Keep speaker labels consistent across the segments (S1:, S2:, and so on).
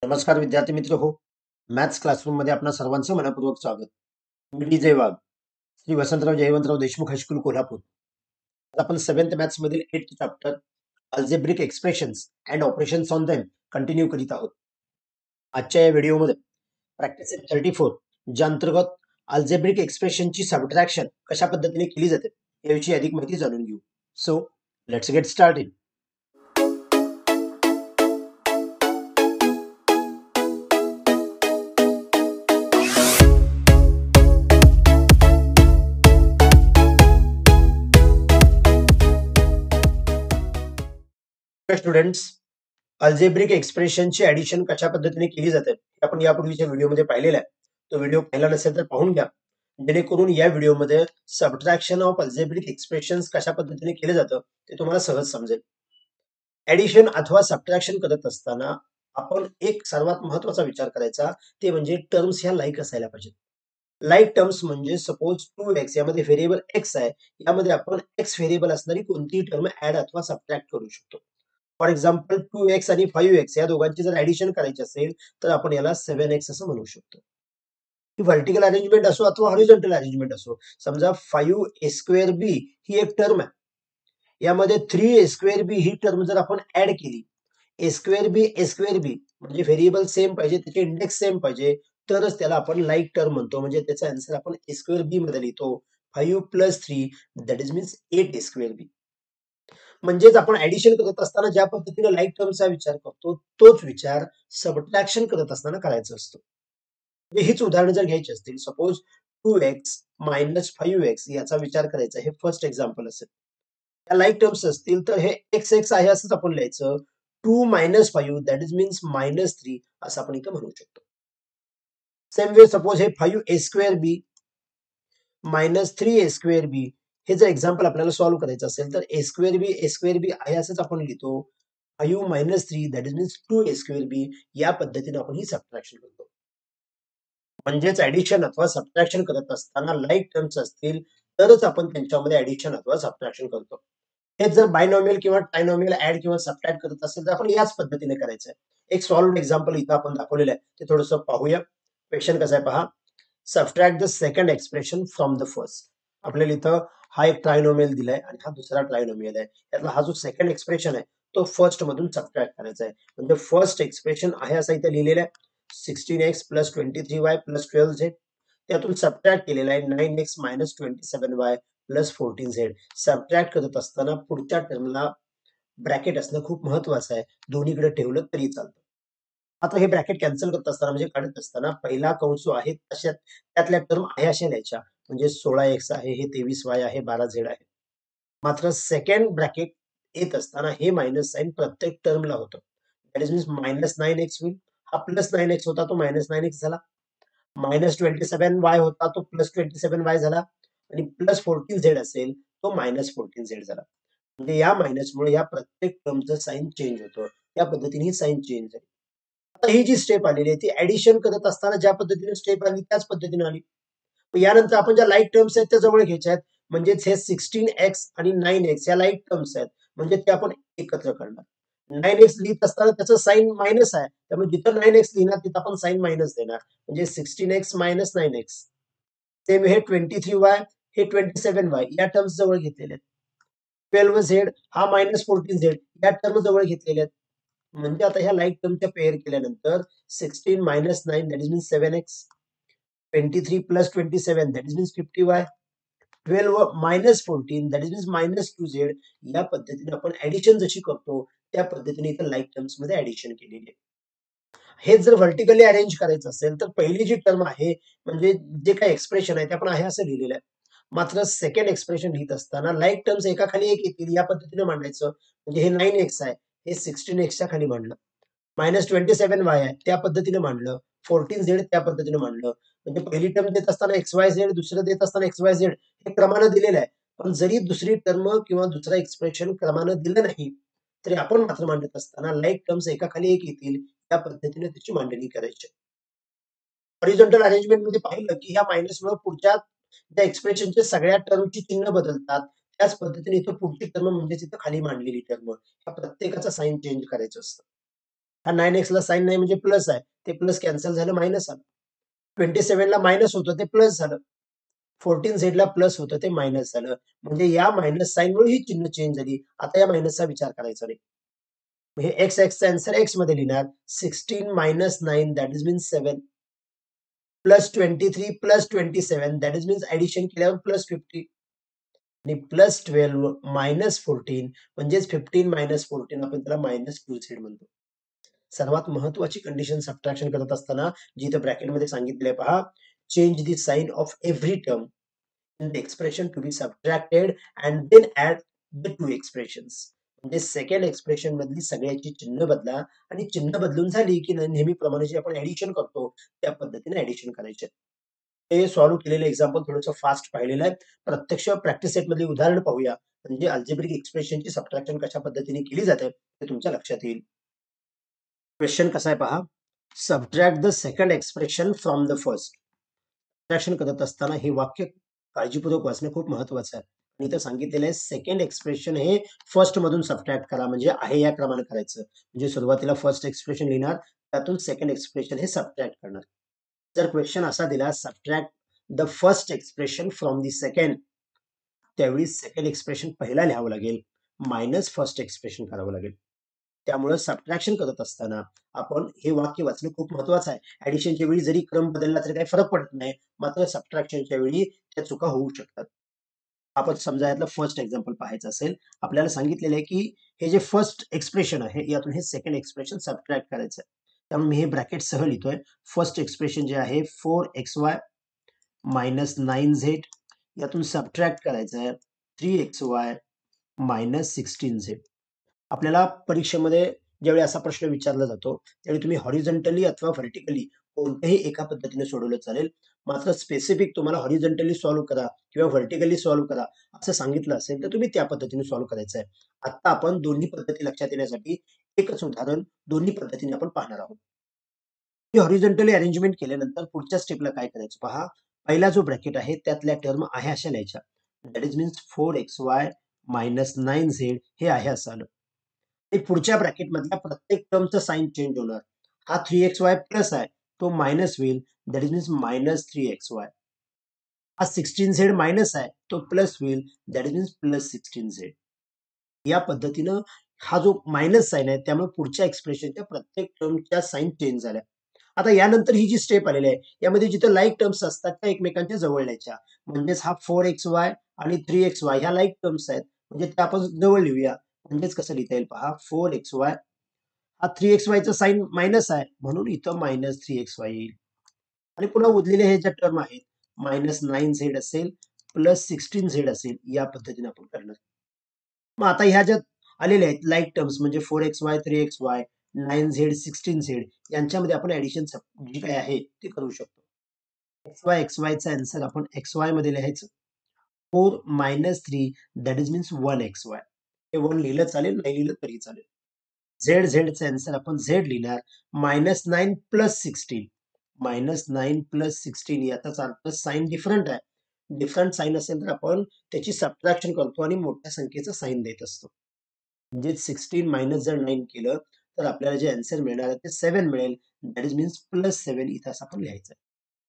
S1: नमस्कार विद्यार्थी मित्र हो. मॅथ्स क्लासरूम मध्ये आपणा सर्वांचं मनपूर्वक स्वागत. मी डी वाघ, श्री वसंतराव जयवंतराव देशमुख हायस्कूल कोल्हापूर. आज आपण 7th मॅथ्स मधील 8th chapter algebraic expressions and operations on them continue करीत आहोत. आजच्या या व्हिडिओमध्ये प्रॅक्टिस 34 ज्या अंतर्गत अल्जेब्रिक एक्सप्रेशनची सबट्रॅक्शन कशा पद्धतीने केली जाते याविषयी अधिक माहिती जाणून घेऊ. So let's get started. Students, algebraic एक्सप्रेशनची ऍडिशन कशा पद्धतीने केली जाते हे आपण यापूर्वीच्या व्हिडिओमध्ये पाहिलेलं आहे. तो व्हिडिओ पाहिला नसेल तर पाहून घ्या, जेणेकरून या व्हिडिओमध्ये सबट्रॅक्शन ऑफ अल्जेब्रिक एक्सप्रेशन्स कशा पद्धतीने केले जातं ते तुम्हाला सहज समजेल. ऍडिशन अथवा सबट्रॅक्शन करत असताना आपण एक सर्वात महत्वाचा विचार करायचा, ते म्हणजे टर्म्स ह्या लाईक असायला पाहिजेत. लाईक टर्म्स म्हणजे सपोज 2x यामध्ये व्हेरिएबल x आहे, यामध्ये आपण x व्हेरिएबल असणारी कोणतीही टर्म ऍड अथवा सबट्रॅक्ट करू शकतो. फॉर एक्झाम्पल 2x आणि 5x या दोघांची जर ऍडिशन करायची असेल तर आपण याला 7x असं म्हणू शकतो. ही व्हर्टिकल अरेंजमेंट असो अथवा हॉरिझॉन्टल अरेंजमेंट असो. समजा 5a²b ही एक टर्म आहे, यामध्ये 3a²b ही टर्म जर आपण ऍड केली, a²b म्हणजे व्हेरिएबल सेम पाहिजे, त्याचे इंडेक्स सेम पाहिजे, तरच त्याला आपण लाईक टर्म म्हणतो. म्हणजे त्याचा आन्सर आपण a²b मध्ये लिहितो. 5 + 3 दॅट इज मीन्स 8a²b. म्हणजेच आपण ऍडिशन करत असताना ज्या पद्धतीने लाईक टर्मचा विचार करतो, तोच विचार सबट्रॅक्शन करत असताना करायचा असतो. म्हणजे हीच उदाहरणं जर घ्यायची असतील, सपोज 2x - 5x याचा विचार करायचा, हे फर्स्ट एक्झाम्पल असेल. या लाईक टर्म्स असतील तर हे x आहे असंच आपण लिहायचं. 2 - 5 दॅट इज मीन्स -3 असं आपण इथं म्हणू शकतो. सेम वे सपोज हे 5a²b - 3a²b हे जर एक्झाम्पल आपल्याला सॉल्व्ह करायचं असेल तर a²b आहे असंच आपण लिहितो. 5 - 3 दॅट इज मीन्स 2a²b या पद्धतीने आपण ही सबट्रॅक्शन करतो. म्हणजेच ऍडिशन अथवा सबट्रॅक्शन करत असताना लाईक टर्म्स असतील तरच आपण त्यांच्यामध्ये ऍडिशन अथवा सबट्रॅक्शन करतो. हे जर बायनॉमियल किंवा ट्रायनॉमियल ऍड किंवा सबट्रॅक्ट करत असेल तर आपण याच पद्धतीने करायचं आहे. एक सॉल्व्ड एक्झाम्पल इथं आपण दाखवलेलं आहे, ते थोडंसं पाहूया. क्वेश्चन कसं आहे पहा. Subtract the second expression from the first. आपल्याला इथं हा एक ट्रायनॉमियल दिलाय आणि हा दुसरा ट्रायनॉमियल आहे. त्यातला हा जो सेकंड एक्सप्रेशन आहे तो फर्स्ट मधून सबट्रॅक्ट करायचा आहे. म्हणजे फर्स्ट एक्सप्रेशन आहे असं इथे लिहिलेलं आहे, 16x + 23y + 12z. त्यातून सबट्रॅक्ट केलेला आहे 9x - 27y + 14z. सबट्रॅक्ट करत असताना पुढच्या टर्मला ब्रॅकेट असणं खूप महत्वाचं आहे. दोन्हीकडे ठेवलं तरी चालतं. आता हे ब्रॅकेट कॅन्सल करत असताना म्हणजे काढत असताना पहिला कंस जो आहे तशा त्यातल्या टर्म आहे अशा लिहायच्या. म्हणजे 16x आहे, हे 23y आहे, 12z आहे. मात्र सेकंड ब्रॅकेट येत असताना हे मायनस साइन प्रत्येक टर्मला होतं. दॅट इज मीन्स -9x होईल. हा +9x होता तो -9x झाला. -27y होता तो +27y झाला आणि +14z असेल तो -14z झाला. म्हणजे या मायनसमुळे या प्रत्येक टर्मचं साइन चेंज होतं. या पद्धतीने ही साइन चेंज झाली. आता ही जी स्टेप आलेली आहे ती ऍडिशन करत असताना ज्या पद्धतीने स्टेप आली त्याच पद्धतीने आली. यानंतर आपण ज्या लाईक टर्म्स आहेत त्या जवळ घ्यायच्या आहेत. म्हणजेच हे 16x आणि 9x या लाईक टर्म्स आहेत, म्हणजे ते आपण एकत्र करणार. 9x लिहित असताना त्याचं साइन मायनस आहे, त्यामुळे जिथं 9x लिहिणार तिथं आपण साइन मायनस देणार. म्हणजे 16x - 9x. सेम हे 23y हे 27y या टर्म्स जवळ घेतलेले आहेत. 12z हा -14z या टर्म जवळ घेतलेले आहेत. म्हणजे आता ह्या लाईक टर्मच्या पेअर केल्यानंतर 16 - 9 that is means 7x. 23 + 27 that is means 50y. 12 - 14 that is means -2z. या पद्धतीने आपण ऍडिशन जशी करतो त्या पद्धतीने इथं लाईक टर्म्स मध्ये ऍडिशन केलेली आहे. हे जर व्हर्टिकली अरेंज करायचं असेल तर पहिली जी टर्म आहे म्हणजे जे काही एक्सप्रेशन आहे ते आपण आहे असं लिहिलेलं आहे. मात्र सेकंड एक्सप्रेशन लिहित असताना लाईक टर्म्स एकाखाली एक येतील या पद्धतीने मांडायचं. म्हणजे हे 9x आहे, हे 16x च्या खाली मांडलं. -27y आहे त्या पद्धतीने मांडलं. 14z त्या पद्धतीने मांडलं. म्हणजे पहिली टर्म देत असताना XYZ, दुसरं देत असताना XYZ हे क्रमानं दिलेलं आहे. पण जरी दुसरी टर्म किंवा दुसरा एक्सप्रेशन क्रमानं दिलं नाही, तरी आपण मात्र मांडत असताना लाईक टर्म्स एकाखाली एक येतील त्या पद्धतीने त्याची मांडणी करायची. हॉरिझॉन्टल अरेंजमेंट मध्ये पाहिलं की ह्या मायनसमुळे पुढच्या त्या एक्सप्रेशनच्या सगळ्या टर्मची चिन्ह बदलतात. त्याच पद्धतीने इथं पुढची टर्म म्हणजे इथं खाली मांडलेली टर्म, ह्या प्रत्येकाचा साइन चेंज करायचं असतं. हा 9x ला साइन नाही म्हणजे प्लस आहे, ते प्लस कॅन्सल झालं, मायनस आलं. 27 ला मायनस होतं ते प्लस झालं. 14z ला प्लस होतं ते मायनस झालं. म्हणजे या मायनस साइनमुळे ही चिन्ह चेंज झाली. आता या मायनसचा विचार करायचा नाही. हे x चा आन्सर x मध्ये लिहिणार. 16 minus 9 that is means 7 plus 23 plus 27 that is means addition केल्यावर प्लस 50 आणि प्लस 12 मायनस 14 म्हणजेच 15 मायनस 14 आपण त्याला मायनस 2z म्हणतो. सर्वात महत्वाची कंडिशन सबट्रॅक्शन करत असताना जी इथं ब्रॅकेटमध्ये सांगितले पहा, change the sign of every term in the expression to be subtracted and then add the two expressions. म्हणजे सेकंड एक्सप्रेशन मधली सगळ्याची चिन्ह बदला आणि चिन्ह बदलून झाली की नेहमीप्रमाणे जे आपण ऍडिशन करतो त्या पद्धतीने ऍडिशन करायचे. हे सॉल्व्ह केलेलं एक्झाम्पल थोडंसं फास्ट पाहिलेलं आहे. प्रत्यक्ष प्रॅक्टिस सेट मधली उदाहरण पाहूया, म्हणजे अल्जेब्रिक एक्सप्रेशनची सबट्रॅक्शन कशा पद्धतीने केली जाते ते तुमच्या लक्षात येईल. क्वेश्चन कसा आहे पहा, subtract the second expression from the first. Subtraction करत असताना हे वाक्य काळजीपूर्वक वाचणे खूप महत्वाचं आहे. आणि इथं सांगितलेलं आहे सेकंड एक्सप्रेशन हे फर्स्ट मधून सबट्रॅक्ट करा, म्हणजे आहे या क्रमाने करायचं. म्हणजे सुरुवातीला फर्स्ट एक्सप्रेशन लिहिणार, त्यातून सेकंड एक्सप्रेशन हे सबट्रॅक्ट करणार. जर क्वेश्चन असा दिला subtract the first expression from the second, त्यावेळी सेकंड एक्सप्रेशन पहिला लिहावं लागेल, मायनस फर्स्ट एक्सप्रेशन करावं लागेल. त्यामुळे सबट्रॅक्शन करत असताना आपण हे वाक्य वाचणं खूप महत्वाचं आहे. ऍडिशनच्या वेळी जरी क्रम बदलला तरी काही फरक पडत नाही, मात्र सबट्रॅक्शनच्या वेळी त्या चुका होऊ शकतात. आपण समजा यातलं फर्स्ट एक्झाम्पल पाहायचं असेल, आपल्याला सांगितलेलं आहे की हे जे फर्स्ट एक्सप्रेशन आहे यातून हे सेकंड एक्सप्रेशन सबट्रॅक्ट करायचं आहे. त्यामुळे मी हे ब्रॅकेट सह लिहितोय. फर्स्ट एक्सप्रेशन जे आहे 4xy मायनस 9z, यातून सबट्रॅक्ट करायचं आहे 3xy मायनस 16z. आपल्याला परीक्षेमध्ये ज्यावेळी असा प्रश्न विचारला जातो त्यावेळी तुम्ही हॉरिझॉन्टली अथवा व्हर्टिकली कोणत्याही एका पद्धतीने सोडवलं चालेल, मात्र स्पेसिफिक तुम्हाला हॉरिझॉन्टली सॉल्व्ह करा किंवा व्हर्टिकली सॉल्व्ह करा असं सांगितलं असेल तर तुम्ही त्या पद्धतीने सॉल्व्ह करायचं आहे. आता आपण दोन्ही पद्धती लक्षात येण्यासाठी एकच उदाहरण दोन्ही पद्धतीने आपण पाहणार आहोत. ही हॉरिझॉन्टली अरेंजमेंट केल्यानंतर पुढच्या स्टेपला काय करायचं पहा. पहिला जो ब्रॅकेट आहे त्यातल्या टर्म आहे अशा लिहायच्या. That is means 4xy minus 9z हे आहे असं आलं. आणि पुढच्या ब्रॅकेट मधल्या प्रत्येक टर्मचं साइन चेंज होणार. हा 3xy प्लस आहे, तो मायनस होईल, that is means minus 3xy. हा 16z मायनस आहे, तो प्लस होईल, that is means plus 16z. या पद्धतीनं हा जो मायनस साइन आहे त्यामुळे पुढच्या एक्सप्रेशनच्या प्रत्येक टर्मच्या साइन चेंज झाल्या. आता यानंतर ही जी स्टेप आलेली आहे यामध्ये जिथे लाईक टर्म्स असतात त्या एकमेकांच्या जवळ न्यायच्या. म्हणजेच हा 4xy आणि 3xy ह्या लाईक टर्म्स आहेत, म्हणजे त्या आपण जवळ लिहूया. म्हणजेच कसं लिहिता येईल पहा, 4xy हा 3xy चा साइन मायनस आहे म्हणून इथं मायनस 3xy येईल. आणि पुन्हा उरलेले हे ज्या टर्म आहेत मायनस 9z असेल प्लस 16z असेल, या पद्धतीने आपण करणार. मग आता ह्या ज्या आलेल्या आहेत लाईक टर्म्स म्हणजे 4xy 3xy 9z 16z यांच्यामध्ये आपण ऍडिशन जी काय आहे ते करू शकतो. xy चा आन्सर आपण xy मध्ये लिहायचं. 4 minus 3 that is means 1xy. हे 1 लिहिलं चालेल, नाही लिहिलं तरी चालेल. z चा आन्सर आपण z लिहिणार. मायनस 9 प्लस 16 मायनस 9 प्लस 16 याचाच अर्थ साइन डिफरंट आहे. डिफरंट साइन असेल तर आपण त्याची सबट्रॅक्शन करतो आणि मोठ्या संख्येचं साइन देत असतो. म्हणजे 16 मायनस जर 9 केलं तर आपल्याला जे आन्सर मिळणार आहे ते 7 मिळेल. दॅट इज मीन्स प्लस 7 इथं असं आपण लिहायचं.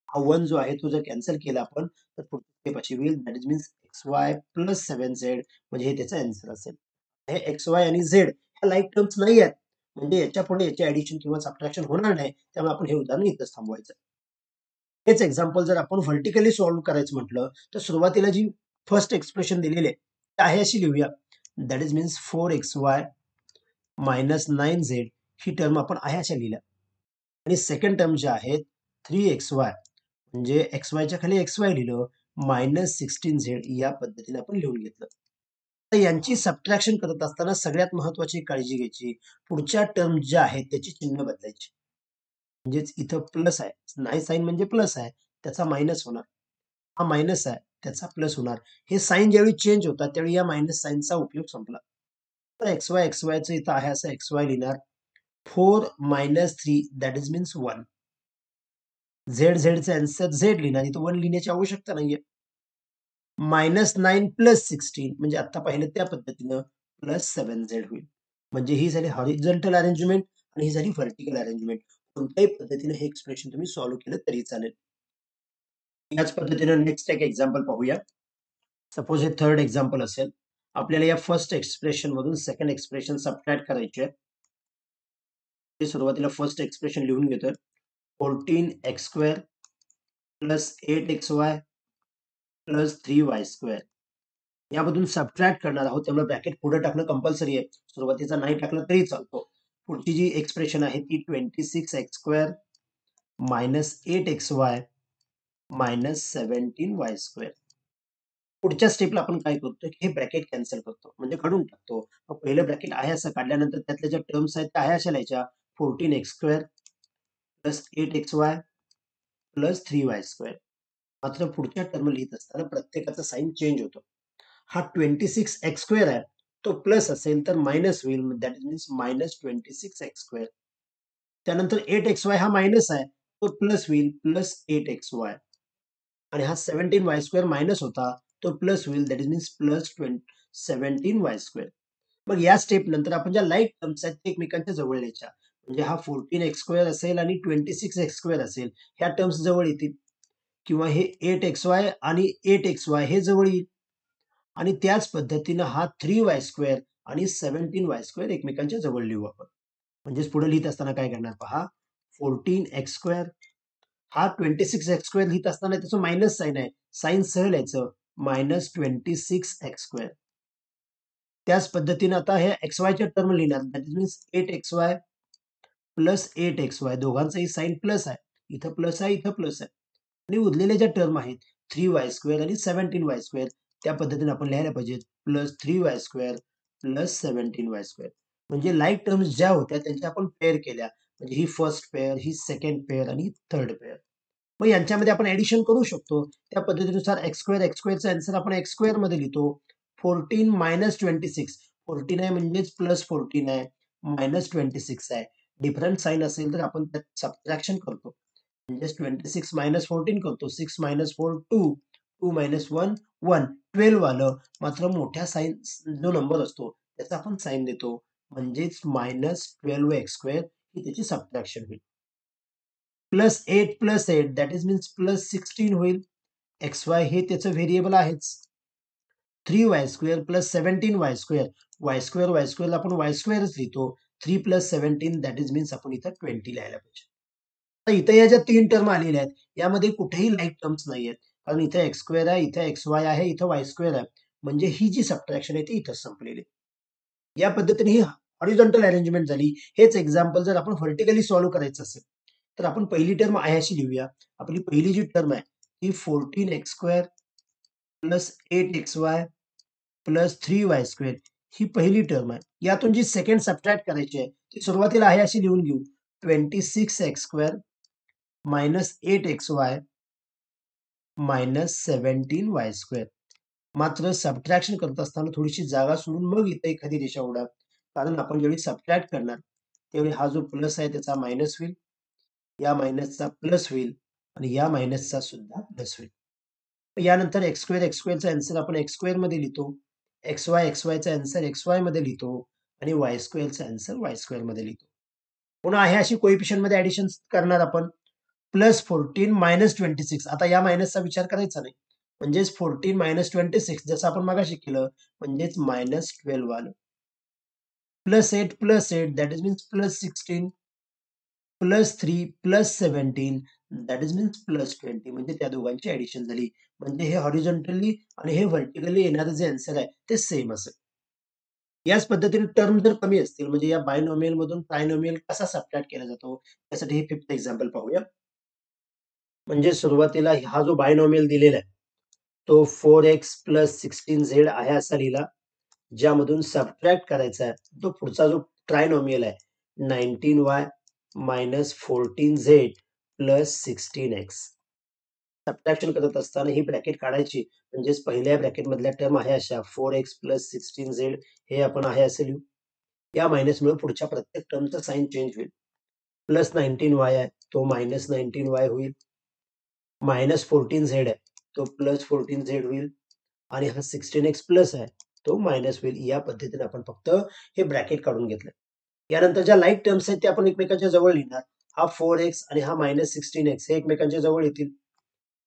S1: हा 1 जो आहे तो जर कॅन्सल केला आपण तर पुढची स्टेप अशी होईल. That is means xy plus 7z म्हणजे हे त्याचा आन्सर असेल. हे xy आणि z ह्या लाईक टर्म्स नाही आहेत, म्हणजे याच्या पुढे याचे ऍडिशन किंवा सबट्रॅक्शन होणार नाही. त्यामुळे आपण हे उदाहरण इथंच थांबवायचं. हेच एक्झाम्पल जर आपण व्हर्टिकली सॉल्व्ह करायचं म्हटलं तर सुरुवातीला जी फर्स्ट एक्सप्रेशन दिलेली आहे ते आहे अशी लिहूया. That is means 4xy minus 9z he term आपण आहे अशा लिहिल्या. आणि सेकंड टर्म ज्या आहेत 3xy म्हणजे xyच्या खाली xy लिहिलं, मायनस 16z या पद्धतीने आपण लिहून घेतलं. तर यांची सबट्रॅक्शन करत असताना सगळ्यात महत्वाची काळजी घ्यायची, पुढच्या टर्म ज्या आहेत त्याची चिन्ह बदलायची. म्हणजेच इथं प्लस आहे, नाही साइन म्हणजे प्लस आहे, त्याचा मायनस होणार. हा मायनस आहे, त्याचा प्लस होणार. हे साइन ज्यावेळी चेंज होतात त्यावेळी या मायनस साइनचा उपयोग संपला. तर xy चं इथं आहे असं xy लिहिणार. 4 मायनस 3 दॅट इज मीन्स 1. चा आन्सर z लिहिणार. इथं 1 लिहिण्याची आवश्यकता नाहीये. मायनस 9 प्लस 16 म्हणजे आता पाहिलं त्या पद्धतीनं प्लस 7z होईल. म्हणजे ही झाली हॉरिझॉन्टल अरेंजमेंट आणि ही झाली व्हर्टिकल अरेंजमेंट. कोणत्याही पद्धतीने हे एक्सप्रेशन तुम्ही सॉल्व्ह केलं तरी चालेल. याच पद्धतीने नेक्स्ट एक एक्झाम्पल पाहूया. सपोज हे थर्ड एक्झाम्पल असेल. आपल्याला या फर्स्ट एक्सप्रेशन मधून सेकंड एक्सप्रेशन सबट्रॅक्ट करायचे आहे. सुरुवातीला फर्स्ट एक्सप्रेशन लिहून घेतोय. 14x² plus 8xy plus 3y² यामधून सबट्रॅक्ट करणार आहोत, त्यामुळे ब्रॅकेट पुढे टाकणं कंपल्सरी आहे. सुरुवातीचा नाही टाकलं तरी चालतो. पुढची जी एक्सप्रेशन आहे ती 26x² minus 8xy minus 17y². पुढच्या स्टेपला आपण काय करतो की हे ब्रॅकेट कॅन्सल करतो, म्हणजे काढून टाकतो. मग पहिलं ब्रॅकेट आहे असं काढल्यानंतर त्यातल्या ज्या टर्म्स आहेत त्या आहे अशा लिहायच्या. 14x² plus 8xy plus 3y². मात्र पुढच्या टर्म लिहित असताना प्रत्येकाचा साईन चेंज होतो. हा 26x² आहे तो प्लस असेल तर मायनस होईल, दॅट मीन्स मायनस 26x². त्यानंतर 8xy हा मायनस आहे तो प्लस होईल, प्लस 8xy. आणि हा 17y² मायनस होता तो प्लस होईल, दॅट मीन्स प्लस 17y². मग या स्टेप नंतर आपण ज्या लाईक टर्म्स आहेत ते एकमेकांच्या जवळ यायच्या. म्हणजे हा 14x² असेल आणि 26x² असेल, ह्या टर्म्स जवळ येतील. किंवा हे 8xy आणि 8xy हे जवळ येईल. आणि त्याच पद्धतीनं हा 3y² आणि 17y² एकमेकांच्या जवळ लिहू आपण. म्हणजेच पुढे लिहित असताना काय करणार पहा. 14x² हा 26x² लिहित असताना त्याचं मायनस साइन आहे, साइन सह लिहायचं, मायनस 26x². त्याच पद्धतीने आता हे xy च्या टर्म लिहिणार, that means 8xy plus 8xy दोघांचाही साइन प्लस आहे, इथं प्लस आहे इथं प्लस आहे. आणि उरलेल्या ज्या टर्म आहेत 3y² आणि 17y², त्या पद्धतीने आपण लिहायला पाहिजे, प्लस 3y² प्लस 17y². म्हणजे लाईक टर्म्स ज्या होत्या त्यांच्या आपण पेअर केल्या, म्हणजे ही फर्स्ट पेअर, ही सेकंड पेअर आणि थर्ड पेअर. मग यांच्यामध्ये आपण ऍडिशन करू शकतो. त्या पद्धतीनुसार x²चा आन्सर आपण x² मध्ये लिहितो. 14 मायनस 26, 14 आहे म्हणजेच प्लस 14 आहे, मायनस 26 आहे. डिफरंट साइन असेल तर आपण त्यात सबट्रॅक्शन करतो. म्हणजेच 26 मायनस 14 करतो. 6 मायनस 4 2, 2 मायनस 1 1, 12 आलं. मात्र मोठ्या साइन जो नंबर असतो त्याचा आपण साइन देतो, म्हणजेच मायनस 12x² ही त्याची सबट्रॅक्शन होईल. Plus 8 that is means plus 16 होईल. xy हे त्याचं व्हेरिएबल आहेच. 3y² प्लस 17y², y² आपण y²च लिहितो. 3 प्लस 17 दॅट इज मीन्स आपण इथं 20 लिहायला पाहिजे. आता इथे या ज्या 3 टर्म आलेल्या आहेत यामध्ये कुठेही लाईक टर्म्स नाहीयेत, कारण इथे x² आहे, इथे xy आहे, इथं y² आहे. म्हणजे ही जी सबट्रॅक्शन आहे ती इथं संपलेली. या पद्धतीने ही हॉरिझॉन्टल अरेंजमेंट झाली. हेच एक्झाम्पल जर आपण व्हर्टिकली सॉल्व्ह करायचं असेल तर आपण पहिली टर्म आहे अशी लिहूया. आपली पहिली जी टर्म आहे ती 14x² plus 8xy plus 3y² ही पहिली टर्म आहे. यातून जी सेकंड सबट्रॅक्ट करायची आहे ती सुरुवातीला आहे अशी लिहून घेऊ. 26x² minus 8xy minus 17y². मात्र सबट्रॅक्शन करत असताना थोडीशी जागा सोडून मग इथे एखादी रेषा ओढा, कारण आपण ज्यावेळी सबट्रॅक्ट करणार त्यावेळी हा जो प्लस आहे त्याचा मायनस होईल, या मायनसचा प्लस होईल आणि या मायनसचा सुद्धा प्लस होईल. यानंतर x²चा आन्सर आपण x² मध्ये लिहितो, xyचा आन्सर xy मध्ये लिहितो आणि y²चा आन्सर y² मध्ये लिहितो. पुन्हा आहे अशी कोएफिशियंट मध्ये ऍडिशन करणार आपण. प्लस 14 मायनस 26, आता या मायनसचा विचार करायचा नाही, म्हणजेच 14 मायनस 26 जसं आपण मगाशी केलं, म्हणजेच मायनस 12 आलं. Plus 8 that is means plus 16 plus 3 plus 17 that is means plus 20. म्हणजे त्या दोघांची ऍडिशन झाली. म्हणजे हे हॉरिझॉन्टली आणि हे व्हर्टिकली येणारं जे आन्सर आहे ते सेम असेल. याच पद्धतीने टर्म जर कमी असतील, म्हणजे या बायनॉमियल मधून ट्रायनॉमियल कसा सबट्रॅक्ट केला जातो त्यासाठी हे फिफ्थ एक्झाम्पल पाहूया. म्हणजे सुरुवातीला हा जो बायनॉमियल दिलेला आहे तो 4x प्लस 16z आहे असा लिहिला, ज्यामधून सबट्रॅक्ट करायचा आहे तो पुढचा जो ट्रायनॉमियल आहे 19y minus 14z plus 16x. Subtraction करत असताना ही ब्रॅकेट काढायची, म्हणजेच पहिल्या ब्रॅकेट मधल्या टर्म आहे अशा 4x प्लस 16z हे आपण आहे असे लिहू. या मायनसमुळे पुढच्या प्रत्येक टर्मचा साइन चेंज होईल. प्लस 19y आहे तो मायनस 19y होईल. मायनस 14z आहे तो प्लस 14z होईल आणि हा 16x प्लस आहे तो मायनस होईल. या पद्धतीने आपण फक्त हे ब्रॅकेट काढून घेतलं. यानंतर ज्या लाईक टर्म्स आहेत त्या आपण एकमेकांच्या जवळ लिहिणार. हा 4x आणि हा -16x हे एकमेकांच्या जवळ येतील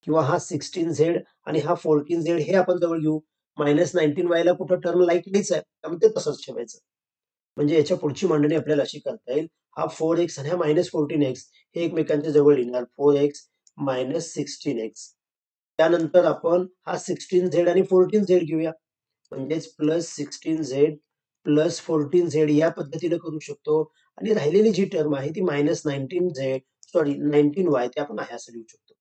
S1: किंवा हा 16z आणि हा 14z हे आपण जवळ घेऊ. -19y ला कुठं टर्म लाईक नाहीच आहे, त्यामुळे ते तसंच ठेवायचं. म्हणजे याच्या पुढची मांडणी आपल्याला अशी करता येईल. हा 4x आणि हा -14x हे एकमेकांच्या जवळ येणार. 4x -16x. त्यानंतर आपण हा 16z आणि 14z घेऊया. म्हणजेच +16z +14z या पद्धतीने करू शकतो आणि राहिलेली जी टर्म आहे ती -19y ते आपण आहे असं लिहू शकतो.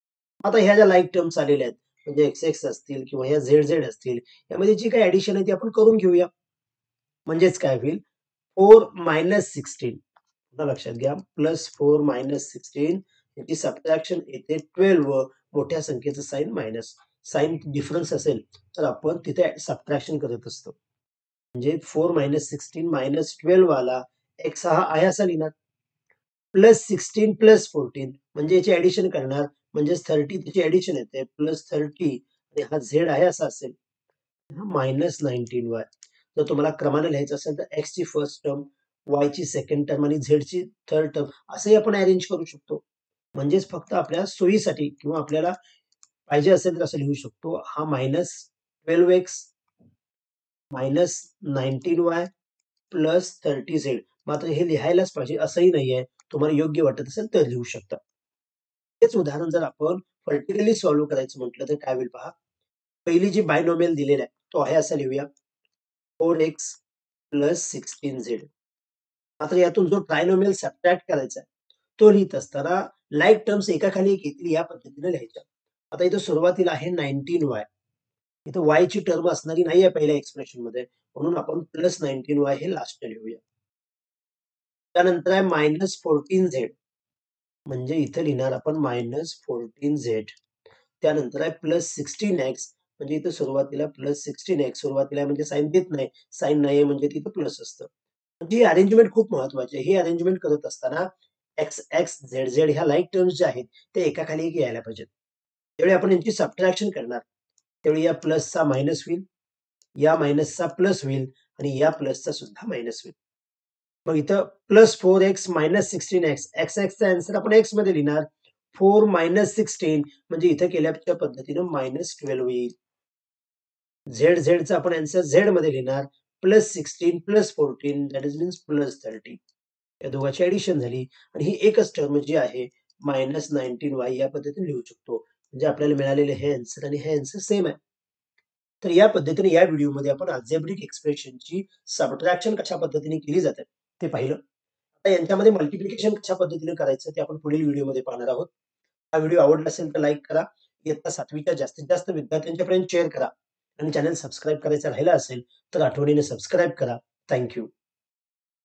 S1: आता ह्या ज्या लाईक टर्म्स आलेल्या आहेत म्हणजे x असतील किंवा ह्या z असतील, यामध्ये जी काही ॲडिशन आहे ती आपण करून घेऊया. म्हणजेच काय होईल 4 -16 पुन्हा लक्षात घ्या +4 -16 याची सबट्रॅक्शन येते 12 व मोठ्या संख्येचं साइन मायनस. साइन डिफरन्स असेल तर आपण तिथे सबट्रॅक्शन करत असतो. म्हणजे 4 -16 -12 वाला x हा आहे असा लिहिणार. +16 +14 म्हणजे याची ॲडिशन करणार म्हणजेच 30 त्याची ॲडिशन येते +30 आणि हा z आहे असा असेल. -19y. जर तुम्हाला क्रमाने लिहायचं असेल तर x ची फर्स्ट टर्म, y ची सेकंड टर्म आणि z ची थर्ड टर्म असंही आपण अरेंज करू शकतो. म्हणजेच फक्त आपल्या सोयीसाठी किंवा आपल्याला पाहिजे असेल तर असं लिहू शकतो. हा -12x -19y +30z. मात्र हे लिहायलाच पाहिजे असंही नाहीये. तुम्हाला योग्य वाटत असेल तर लिहू शकता. हेच उदाहरण जर आपण व्हर्टिकली सॉल्व्ह करायचं म्हटलं तर काय होईल पहा. पहिली जी बायनॉमियल दिलेला आहे तो आहे असा लिहूया 4x +16z. मात्र यातून जो ट्रायनॉमियल सबट्रॅक्ट करायचा आहे तो लिहित असताना लाईक टर्म्स एकाखाली एक येतील या पद्धतीने लिहायच्या. आता इथं सुरुवातीला आहे 19y. इथं y ची टर्म असणारी नाहीये पहिल्या एक्सप्रेशन मध्ये म्हणून आपण +19y हे लास्टला लिहूया. त्यानंतर आहे -14z म्हणजे इथे लिहिणार आपण -14z. त्यानंतर आहे +16x म्हणजे इथं सुरुवातीला +16x सुरुवातीला आहे म्हणजे साइन देत नाही. साइन नाहीये म्हणजे तिथं प्लस असतं. म्हणजे ही अरेंजमेंट खूप महत्वाची आहे. ही अरेंजमेंट करत असताना x, x, z, z ह्या लाईक टर्म्स ज्या आहेत ते एकाखाली एक यायला पाहिजेत. त्यावेळी आपण यांची सबट्रॅक्शन करणार. त्यावेळी या प्लसचा मायनस होईल, या मायनसचा प्लस होईल आणि या प्लसचा सुद्धा मायनस होईल. मग इथं +4x -16x, x चा आन्सर आपण x मध्ये लिहिणार. 4 -16 म्हणजे इथं केल्याच्या पद्धतीनं -12 होईल. चा आपण आन्सर z मध्ये लिहिणार. +16 +14 दॅट इज मीन्स +30. या दोघांची ॲडिशन झाली आणि ही एकच टर्म जी आहे -19y या पद्धतीने लिहू शकतो. म्हणजे आपल्याला मिळालेले हे आन्सर आणि हे आन्सर सेम आहे. तर या पद्धतीने या व्हिडिओमध्ये आपण अल्जेब्रिक एक्सप्रेशनची सबट्रॅक्शन कशा पद्धतीने केली जाते ते पाहिलं. आता यांच्यामध्ये मल्टिप्लिकेशन कशा पद्धतीने करायचं ते आपण पुढील व्हिडिओमध्ये पाहणार आहोत. हा व्हिडिओ आवडला असेल तर लाईक करा. इयत्ता 7वीच्या जास्तीत जास्त विद्यार्थ्यांच्यापर्यंत शेअर करा आणि चॅनल सबस्क्राईब करायचं राहिलं असेल तर आठवणीने सबस्क्राईब करा. Thank you.